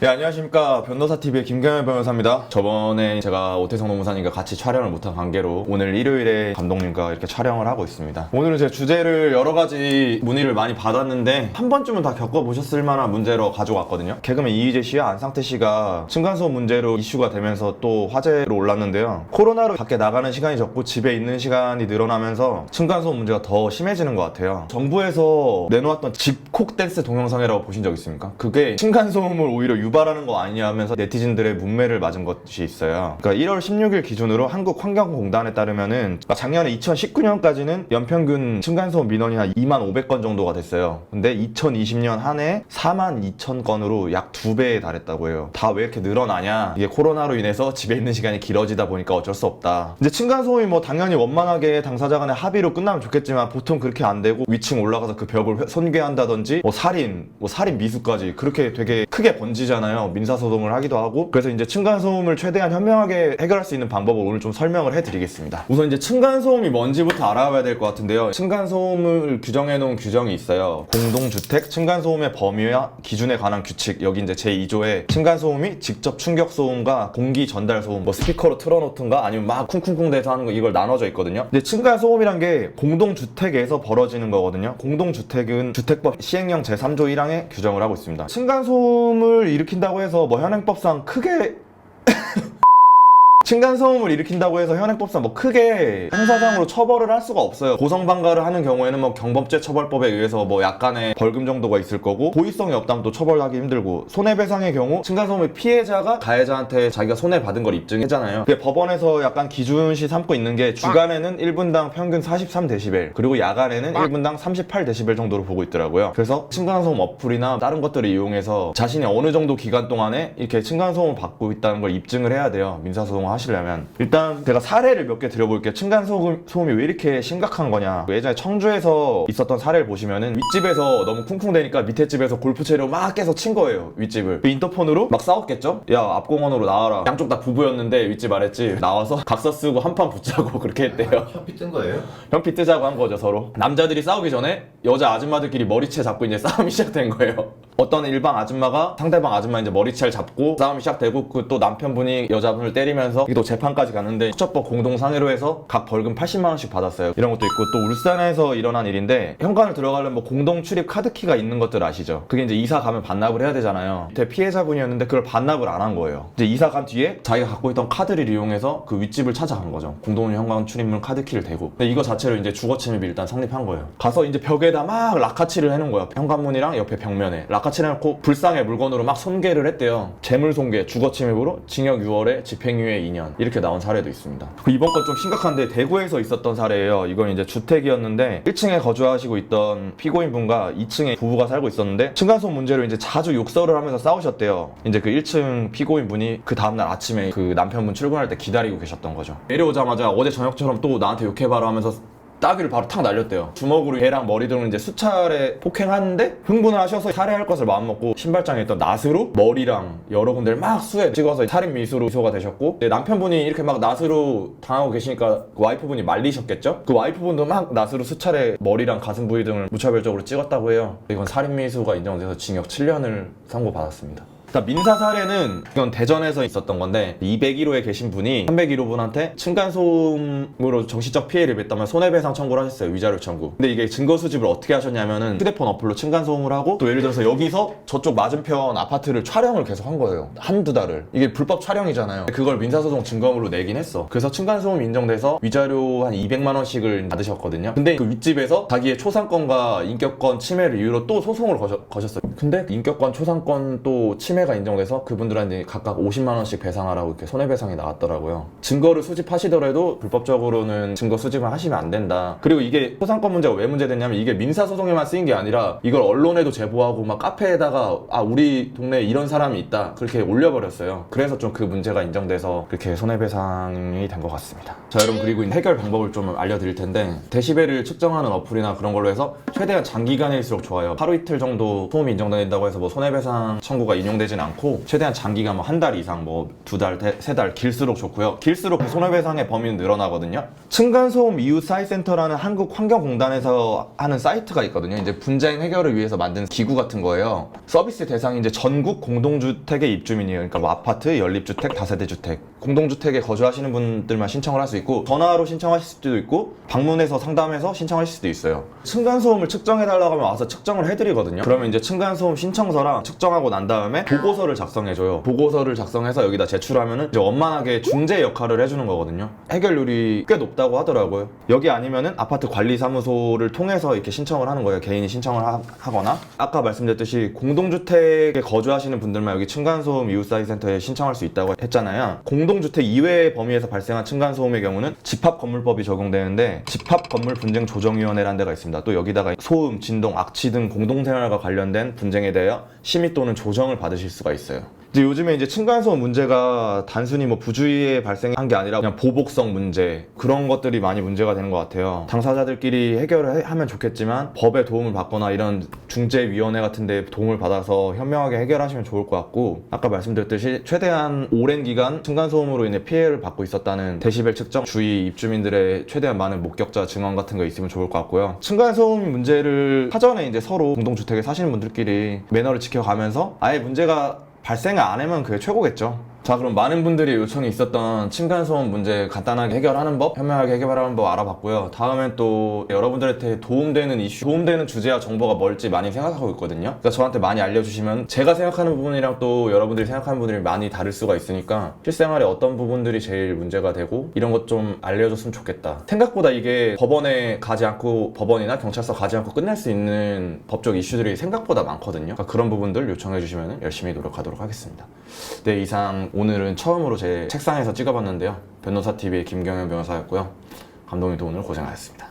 네, 안녕하십니까. 변호사TV의 김경현 변호사입니다. 저번에 제가 오태성 노무사님과 같이 촬영을 못한 관계로 오늘 일요일에 감독님과 이렇게 촬영을 하고 있습니다. 오늘은 제 주제를 여러 가지 문의를 많이 받았는데 한 번쯤은 다 겪어보셨을 만한 문제로 가져왔거든요. 개그맨 이휘재 씨와 안상태 씨가 층간소음 문제로 이슈가 되면서 또 화제로 올랐는데요. 코로나로 밖에 나가는 시간이 적고 집에 있는 시간이 늘어나면서 층간소음 문제가 더 심해지는 것 같아요. 정부에서 내놓았던 집콕 댄스 동영상이라고 보신 적 있습니까? 그게 층간소음을 오히려 유발하는 거 아니냐 하면서 네티즌들의 문매를 맞은 것이 있어요. 그러니까 1월 16일 기준으로 한국환경공단에 따르면은 작년에 2019년까지는 연평균 층간소음 민원이 한 25,000건 정도가 됐어요. 근데 2020년 한 해 42,000건으로 약 2배에 달했다고 해요. 다 왜 이렇게 늘어나냐? 이게 코로나로 인해서 집에 있는 시간이 길어지다 보니까 어쩔 수 없다. 이제 층간소음이 뭐 당연히 원만하게 당사자 간의 합의로 끝나면 좋겠지만 보통 그렇게 안 되고 위층 올라가서 그 벽을 손괴한다든지 살인 미수까지 그렇게 되게 크게 번지잖아요. 민사소송을 하기도 하고. 그래서 이제 층간소음을 최대한 현명하게 해결할 수 있는 방법을 오늘 좀 설명을 해드리겠습니다. 우선 이제 층간소음이 뭔지부터 알아봐야 될 것 같은데요. 층간소음을 규정해 놓은 규정이 있어요. 공동주택 층간소음의 범위와 기준에 관한 규칙. 여기 이제 제2조에 층간소음이 직접 충격소음과 공기 전달소음, 뭐 스피커로 틀어놓든가 아니면 막 쿵쿵쿵 대서 하는 거, 이걸 나눠져 있거든요. 근데 층간소음이란 게 공동주택에서 벌어지는 거거든요. 공동주택은 주택법 시행령 제3조 1항에 규정을 하고 있습니다. 층간소음을 일으킨다고 해서 뭐 현행법상 크게 층간소음을 일으킨다고 해서 현행법상 뭐 크게 형사상으로 처벌을 할 수가 없어요. 고성방가를 하는 경우에는 뭐 경범죄 처벌법에 의해서 뭐 약간의 벌금 정도가 있을 거고, 고의성이 없다면 또 처벌하기 힘들고, 손해배상의 경우 층간소음의 피해자가 가해자한테 자기가 손해받은 걸 입증했잖아요. 근데 법원에서 약간 기준시 삼고 있는 게 주간에는 1분당 평균 43데시벨, 그리고 야간에는 1분당 38데시벨 정도로 보고 있더라고요. 그래서 층간소음 어플이나 다른 것들을 이용해서 자신이 어느 정도 기간 동안에 이렇게 층간소음을 받고 있다는 걸 입증을 해야 돼요. 민사소송 하시려면. 일단 제가 사례를 몇 개 드려볼게요. 층간소음이 왜 이렇게 심각한 거냐. 예전에 청주에서 있었던 사례를 보시면은 윗집에서 너무 쿵쿵대니까 밑에 집에서 골프채로 막 깨서 친 거예요. 윗집을. 인터폰으로 막 싸웠겠죠? 야, 앞공원으로 나와라. 양쪽 다 부부였는데 윗집 아랫집 나와서 각서 쓰고 한판 붙자고 그렇게 했대요. 현피 뜬 거예요? 현피 뜨자고 한 거죠, 서로. 남자들이 싸우기 전에 여자 아줌마들끼리 머리채 잡고 이제 싸움이 시작된 거예요. 어떤 일방 아줌마가 상대방 아줌마 이제 머리채를 잡고 싸움이 시작되고, 그 또 남편분이 여자분을 때리면서 또 재판까지 갔는데 수처법 공동상해로 해서 각 벌금 80만 원씩 받았어요. 이런 것도 있고, 또 울산에서 일어난 일인데, 현관을 들어가려면 뭐 공동 출입 카드키가 있는 것들 아시죠? 그게 이제 이사 가면 반납을 해야 되잖아요. 밑에 피해자분이었는데 그걸 반납을 안 한 거예요. 이제 이사 간 뒤에 자기가 갖고 있던 카드를 이용해서 그 윗집을 찾아간 거죠. 공동 현관 출입문 카드키를 대고. 근데 이거 자체로 이제 주거 침입이 일단 성립한 거예요. 가서 이제 벽에다 막 락카칠을 해놓은 거예요. 현관문이랑 옆에 벽면에 락카칠 해놓고 불상의 물건으로 막 손괴를 했대요. 재물 손괴, 주거 침입으로 징역 6월에 집행유예 2년 이렇게 나온 사례도 있습니다. 이번 건 좀 심각한데, 대구에서 있었던 사례예요. 이건 이제 주택이었는데 1층에 거주하시고 있던 피고인분과 2층에 부부가 살고 있었는데 층간소음 문제로 이제 자주 욕설을 하면서 싸우셨대요. 이제 그 1층 피고인분이 그 다음날 아침에 그 남편분 출근할 때 기다리고 계셨던 거죠. 내려오자마자 어제 저녁처럼 또 나한테 욕해봐라 하면서 따귀를 바로 탁 날렸대요. 주먹으로 걔랑 머리 등을 이제 수차례 폭행하는데 흥분을 하셔서 살해할 것을 마음먹고 신발장에 있던 낫으로 머리랑 여러 군데를 막 수에 찍어서 살인 미수로 기소가 되셨고, 남편분이 이렇게 막 낫으로 당하고 계시니까 그 와이프분이 말리셨겠죠? 그 와이프분도 막 낫으로 수차례 머리랑 가슴 부위 등을 무차별적으로 찍었다고 해요. 이건 살인 미수가 인정돼서 징역 7년을 선고받았습니다. 민사 사례는 이건 대전에서 있었던 건데, 201호에 계신 분이 301호 분한테 층간소음으로 정신적 피해를 입었다면 손해배상 청구를 하셨어요. 위자료 청구. 근데 이게 증거 수집을 어떻게 하셨냐면은 휴대폰 어플로 층간소음을 하고, 또 예를 들어서 여기서 저쪽 맞은편 아파트를 촬영을 계속 한 거예요. 한두 달을. 이게 불법 촬영이잖아요. 그걸 민사소송 증거물로 내긴 했어. 그래서 층간소음 인정돼서 위자료 한 200만 원씩을 받으셨거든요. 근데 그 윗집에서 자기의 초상권과 인격권 침해를 이유로 또 소송을 거셨어요. 근데 인격권, 초상권 또 침해가 인정돼서 그분들한테 각각 50만 원씩 배상하라고 이렇게 손해배상이 나왔더라고요. 증거를 수집하시더라도 불법적으로는 증거 수집을 하시면 안 된다. 그리고 이게 초상권 문제가 왜 문제됐냐면, 이게 민사소송에만 쓰인 게 아니라 이걸 언론에도 제보하고 막 카페에다가 우리 동네에 이런 사람이 있다 그렇게 올려버렸어요. 그래서 좀 그 문제가 인정돼서 그렇게 손해배상이 된 것 같습니다. 자, 여러분, 그리고 해결 방법을 좀 알려드릴 텐데, 데시벨을 측정하는 어플이나 그런 걸로 해서 최대한 장기간일수록 좋아요. 하루 이틀 정도 소음이 인정된다고 해서 뭐 손해배상 청구가 인용되지 되진 않고 최대한 장기간 뭐 한 달 이상 뭐 2달, 3달 길수록 좋고요. 길수록 그 손해배상의 범위는 늘어나거든요. 층간소음 이웃 사회센터라는 한국환경공단에서 하는 사이트가 있거든요. 이제 분쟁 해결을 위해서 만든 기구 같은 거예요. 서비스 대상이 이제 전국 공동주택의 입주민이에요. 그러니까 뭐 아파트, 연립주택, 다세대주택, 공동주택에 거주하시는 분들만 신청을 할 수 있고 전화로 신청하실 수도 있고 방문해서 상담해서 신청하실 수도 있어요. 층간소음을 측정해달라고 하면 와서 측정을 해드리거든요. 그러면 이제 층간소음 신청서랑 측정하고 난 다음에 보고서를 작성해줘요. 보고서를 작성해서 여기다 제출하면은 이제 원만하게 중재 역할을 해주는 거거든요. 해결률이 꽤 높다고 하더라고요. 여기 아니면은 아파트 관리사무소를 통해서 이렇게 신청을 하는 거예요. 개인이 신청을 하거나 아까 말씀드렸듯이 공동주택에 거주하시는 분들만 여기 층간소음 이웃사회센터에 신청할 수 있다고 했잖아요. 공동주택 이외의 범위에서 발생한 층간소음의 경우는 집합건물법이 적용되는데 집합건물분쟁조정위원회라는 데가 있습니다. 또 여기다가 소음, 진동, 악취 등 공동생활과 관련된 분쟁에 대하여 심의 또는 조정을 받으실 수가 있어요. 이제 요즘에 이제 층간소음 문제가 단순히 뭐 부주의에 발생한 게 아니라 그냥 보복성 문제 그런 것들이 많이 문제가 되는 것 같아요. 당사자들끼리 해결을 하면 좋겠지만 법의 도움을 받거나 이런 중재위원회 같은 데 도움을 받아서 현명하게 해결하시면 좋을 것 같고 아까 말씀드렸듯이 최대한 오랜 기간 층간소음으로 인해 피해를 받고 있었다는 데시벨 측정 주위 입주민들의 최대한 많은 목격자 증언 같은 거 있으면 좋을 것 같고요. 층간소음 문제를 사전에 이제 서로 공동주택에 사시는 분들끼리 매너를 지켜가면서 아예 문제가 발생을 안 하면 그게 최고겠죠. 자, 그럼 많은 분들이 요청이 있었던 층간소음 문제 간단하게 해결하는 법, 현명하게 해결하는 법 알아봤고요. 다음엔 또 여러분들한테 도움되는 이슈, 도움되는 주제와 정보가 뭘지 많이 생각하고 있거든요. 그러니까 저한테 많이 알려주시면 제가 생각하는 부분이랑 또 여러분들이 생각하는 부분이 많이 다를 수가 있으니까 실생활에 어떤 부분들이 제일 문제가 되고 이런 것 좀 알려줬으면 좋겠다. 생각보다 이게 법원에 가지 않고 법원이나 경찰서 가지 않고 끝낼 수 있는 법적 이슈들이 생각보다 많거든요. 그러니까 그런 부분들 요청해 주시면 열심히 노력하도록 하겠습니다. 네, 이상 오늘은 처음으로 제 책상에서 찍어봤는데요. 변호사TV의 김경현 변호사였고요. 감독님도 오늘 고생하셨습니다.